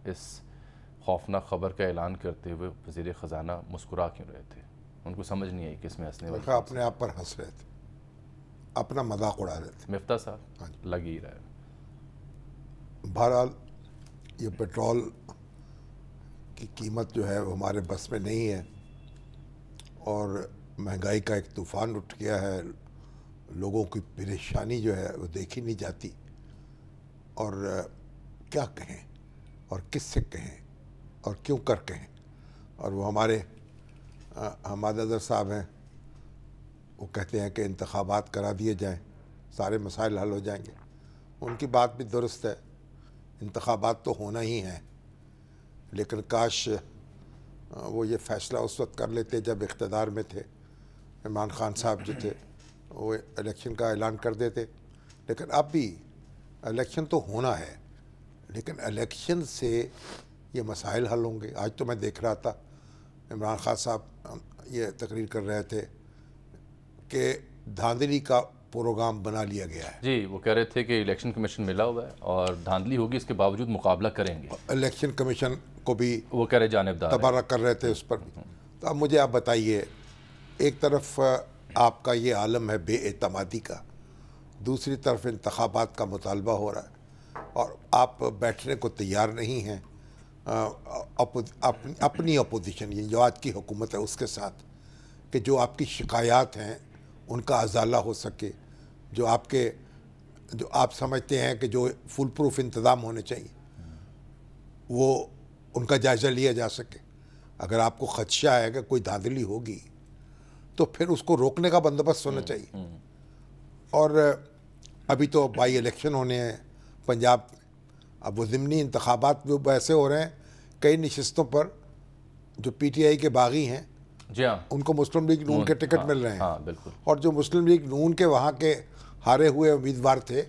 اس خوفناک خبر کا اعلان کرتے ہوئے وزیر خزانہ مسکرا کیوں رہے تھے؟ ان کو سمجھ نہیں آئی کہ اس میں ہنسنے والی اپنے آپ پر ہنس رہے تھے، اپنا مذاق اڑا رہے تھے۔ مفتاح صاحب لگ ہی رہا ہے۔ بہرحال یہ پیٹرول کی قیمت جو ہے وہ ہمارے بس میں نہیں ہے، اور مہنگائی کا ایک طوفان اٹھ گیا ہے، لوگوں کی پریشانی جو ہے وہ دیکھی نہیں جاتی، اور کیا کہیں اور کس سے کہیں اور کیوں کر کہیں۔ اور وہ ہمارے حماد اظہر صاحب ہیں، وہ کہتے ہیں کہ انتخابات کرا دیے جائیں سارے مسائل حل ہو جائیں گے۔ ان کی بات بھی درست ہے، انتخابات تو ہونا ہی ہیں، لیکن کاش وہ یہ فیصلہ اس وقت کر لیتے جب اقتدار میں تھے۔ عمران خان صاحب جو تھے وہ الیکشن کا اعلان کر دیتے، لیکن اب بھی الیکشن تو ہونا ہے، لیکن الیکشن سے یہ مسائل حل ہوں گے۔ آج تو میں دیکھ رہا تھا عمران خان صاحب یہ تقریر کر رہے تھے کہ دھاندلی کا پروگرام بنا لیا گیا ہے۔ جی وہ کہہ رہے تھے کہ الیکشن کمیشن ملا ہوا ہے اور دھاندلی ہوگی، اس کے باوجود مقابلہ کریں گے۔ الیکشن کمیشن کو بھی وہ کہہ رہے جانبدار تبرہ کر رہے تھے اس پر بھی۔ تو اب مجھے آپ بتائیے، ایک طرف آپ کا یہ عالم ہے بے اعتمادی کا، دوسری طرف انتخابات کا مطالبہ ہو رہا ہے، اور آپ بیٹھنے کو تیار نہیں ہیں اپنی اپوزیشن، یہ جو آج کی حکومت ہے اس کے ساتھ، کہ جو آپ کی شکایات ہیں ان کا ازالہ ہو سکے، جو آپ سمجھتے ہیں کہ جو فل پروف انتظام ہونے چاہیے وہ ان کا جائزہ لیا جا سکے۔ اگر آپ کو خدشہ ہے کہ کوئی دھاندلی ہوگی تو پھر اس کو روکنے کا بندوبست ہونا چاہیے۔ اور ابھی تو بائی الیکشن ہونے ہیں پنجاب میں، اب وہ ضمنی انتخابات بھی ایسے ہو رہے ہیں، کئی نشستوں پر جو پی ٹی آئی کے باغی ہیں جی ہاں ان کو مسلم لیگ نون کے ٹکٹ مل رہے ہیں، ہاں بالکل، اور جو مسلم لیگ نون کے وہاں کے ہارے ہوئے امیدوار تھے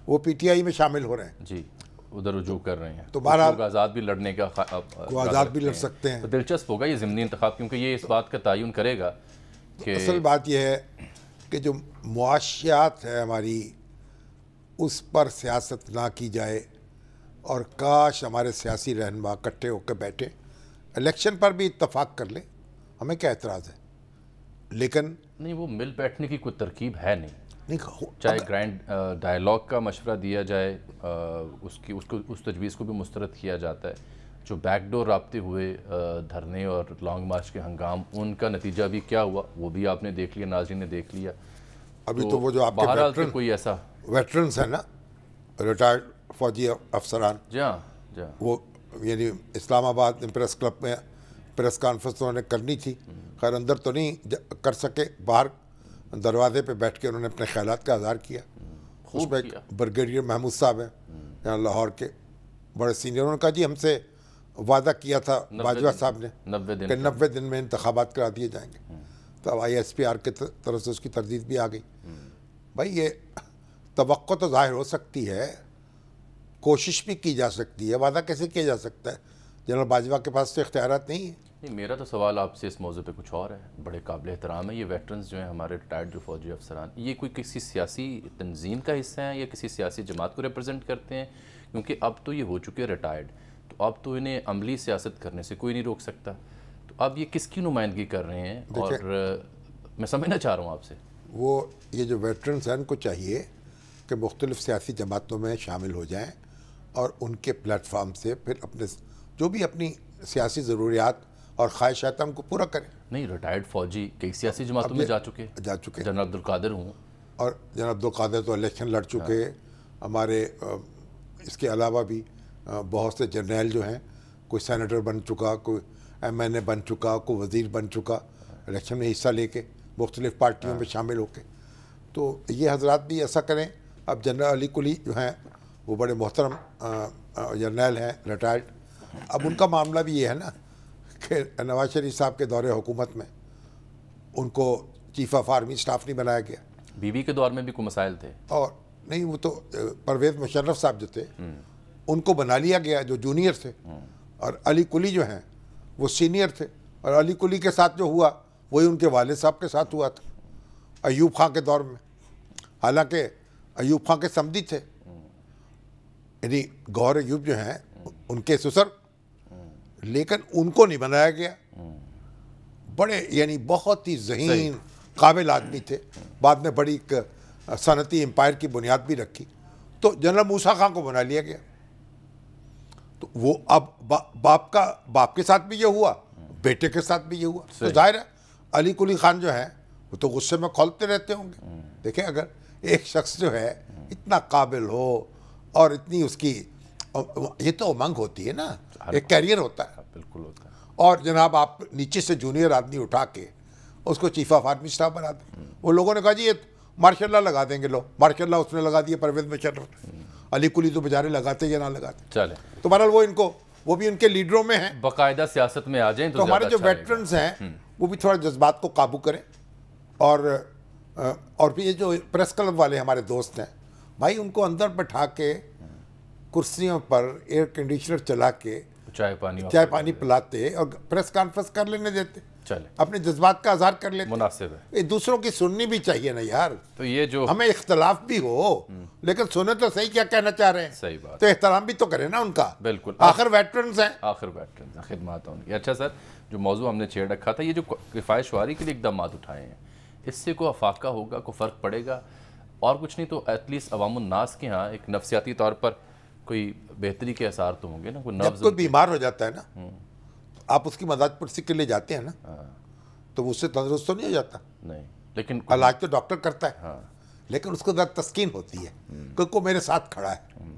وہ پی ٹی آئی میں شامل ہو رہے ہیں، جی ادھر رجوع کر رہے ہیں، تو بہرحال آزاد بھی لڑنے کا کو آزاد بھی لڑ سکتے ہیں۔ تو دلچسپ ہوگا یہ ضمنی انتخاب، کیونکہ یہ اس بات کا تعین کرے گا کہ اصل بات یہ ہے کہ جو معاشیات ہے ہماری اس پر سیاست نہ کی جائے، اور کاش ہمارے سیاسی رہنما اکٹھے ہو کے بیٹھے الیکشن پر بھی اتفاق کر لیں، ہمیں کیا اعتراض ہے، لیکن نہیں وہ مل بیٹھنے کی کوئی ترکیب ہے نہیں، نہیں، چاہے گرینڈ ڈائیلاگ کا مشورہ دیا جائے، اس تجویز کو بھی مسترد کیا جاتا ہے، جو بیک ڈور رابطے ہوئے دھرنے اور لانگ مارچ کے ہنگام، ان کا نتیجہ بھی کیا ہوا وہ بھی آپ نے دیکھ لیا، ناظرین نے دیکھ لیا۔ ابھی تو وہ جو آپ بہرحال کے کوئی ایسا ویٹرنس ہیں نا، ریٹائرڈ فوجی افسران، جی ہاں جی ہاں وہ یعنی اسلام آباد پریس کلب میں پریس کانفرنس انہوں نے کرنی تھی، خیر اندر تو نہیں کر سکے، باہر دروازے پہ بیٹھ کے انہوں نے اپنے خیالات کا اظہار کیا۔ اس میں بریگیڈیئر محمود صاحب ہیں یہاں لاہور کے بڑے سینئر، انہوں نے کہا جی ہم سے وعدہ کیا تھا باجوہ صاحب نے کہ 90 دن میں انتخابات کرا دیے جائیں گے، تو اب آئی ایس پی آر کی طرف سے اس کی تردید بھی آ گئی۔ بھائی یہ توقع تو ظاہر ہو سکتی ہے، کوشش بھی کی جا سکتی ہے، وعدہ کیسے کیا جا سکتا ہے؟ جنرل باجوہ کے پاس تو اختیارات نہیں ہیں۔ میرا تو سوال آپ سے اس موضوع پہ کچھ اور ہے، بڑے قابل احترام ہے یہ ویٹرنز جو ہیں ہمارے ریٹائرڈ جو فوجی افسران، یہ کوئی کسی سیاسی تنظیم کا حصہ ہیں یا کسی سیاسی جماعت کو ریپرزینٹ کرتے ہیں؟ کیونکہ اب تو یہ ہو چکے ریٹائرڈ، تو اب تو انہیں عملی سیاست کرنے سے کوئی نہیں روک سکتا، تو اب یہ کس کی نمائندگی کر رہے ہیں؟ اور میں سمجھنا چاہ رہا ہوں آپ سے، وہ یہ جو ویٹرنز ہیں ان کو چاہیے کہ مختلف سیاسی جماعتوں میں شامل ہو جائیں، اور ان کے پلیٹ فارم سے پھر اپنے جو بھی اپنی سیاسی ضروریات اور خواہشات ہم کو پورا کریں۔ نہیں ریٹائرڈ فوجی کئی سیاسی جماعتوں میں جا چکے، جنرل عبدالقادر ہوں، اور جنرل عبدالقادر تو الیکشن لڑ چکے، ہمارے اس کے علاوہ بھی بہت سے جرنیل جو ہیں، کوئی سینیٹر بن چکا، کوئی ایم این اے بن چکا، کوئی وزیر بن چکا، الیکشن میں حصہ لے کے مختلف پارٹیوں میں شامل ہو کے، تو یہ حضرات بھی ایسا کریں۔ اب جنرل علی کلی جو ہیں وہ بڑے محترم جرنیل ہیں ریٹائرڈ، اب ان کا معاملہ بھی یہ ہے نا کہ نواز شریف صاحب کے دور حکومت میں ان کو چیف آف آرمی اسٹاف نہیں بنایا گیا، بی بی کے دور میں بھی کوئی مسائل تھے، اور نہیں وہ تو پرویز مشرف صاحب جو تھے ان کو بنا لیا گیا جو جونیئر تھے، اور علی کلی جو ہیں وہ سینئر تھے، اور علی کلی کے ساتھ جو ہوا وہی ان کے والد صاحب کے ساتھ ہوا تھا ایوب خان کے دور میں، حالانکہ ایوب خان کے سمدی تھے، یعنی گور ایوب جو ہیں ان کے سسر، لیکن ان کو نہیں بنایا گیا. بڑے یعنی بہت ہی ذہین قابل آدمی تھے. بعد میں بڑی ایک صنعتی امپائر کی بنیاد بھی رکھی. تو جنرل موسیٰ خان کو بنا لیا گیا. تو وہ اب باپ کے ساتھ بھی یہ ہوا، بیٹے کے ساتھ بھی یہ ہوا. تو ظاہر ہے علی قلی خان جو ہے وہ تو غصے میں کھولتے رہتے ہوں گے. دیکھیں اگر ایک شخص جو ہے اتنا قابل ہو اور اتنی اس کی یہ تو امنگ ہوتی ہے نا، ایک کیریئر ہوتا ہے. بالکل ہوتا ہے. اور جناب آپ نیچے سے جونیئر آدمی اٹھا کے اس کو چیف آف آرمی اسٹاف بنا دیں. وہ لوگوں نے کہا جی یہ مارشاء اللہ لگا دیں گے. لو مارشاء اللہ اس نے لگا دیا پرویز مشرف. علی قلی تو بیچارے لگاتے یا نہ لگاتے. چلے تو بہرحال وہ بھی ان کے لیڈروں میں ہیں. باقاعدہ سیاست میں آ جائیں تو ہمارے جو ویٹرنز ہیں وہ بھی تھوڑا جذبات کو قابو کریں. اور بھی یہ جو پریس کلب والے ہمارے دوست ہیں بھائی، ان کو اندر بٹھا کے کرسیوں پر ایئر کنڈیشنر چلا کے چائے پانی پلاتے اور پریس کانفرنس کر لینے دیتے. چلے اپنے جذبات کا اظہار کر لیتے. مناسب ہے. دوسروں کی سننی بھی چاہیے نا یار. تو یہ جو ہمیں اختلاف بھی ہو لیکن سنیں تو صحیح کیا کہنا چاہ رہے ہیں. صحیح بات. تو احترام بھی تو کریں نا ان کا. بالکل. آخر ویٹرنز ہیں. خدمات ہوں گی. اچھا سر، جو موضوع ہم نے چھیڑ رکھا تھا، یہ جو کفایت شعاری کے لیے اقدامات اٹھائے ہیں، اس سے کوئی افاقہ ہوگا، کوئی فرق پڑے گا؟ اور کچھ نہیں تو ایٹ لیسٹ عوام الناس کے ہاں ایک نفسیاتی طور پر کوئی بہتری کے آثار تو ہوں گے نا. جب کوئی بیمار ہو جاتا ہے نا، آپ اس کی مدد پرسی کے لیے جاتے ہیں نا، تو اس سے تندرست تو نہیں ہو جاتا. نہیں، لیکن علاج تو ڈاکٹر کرتا ہے، لیکن اس کو ذرا تسکین ہوتی ہے کہ کوئی میرے ساتھ کھڑا ہے.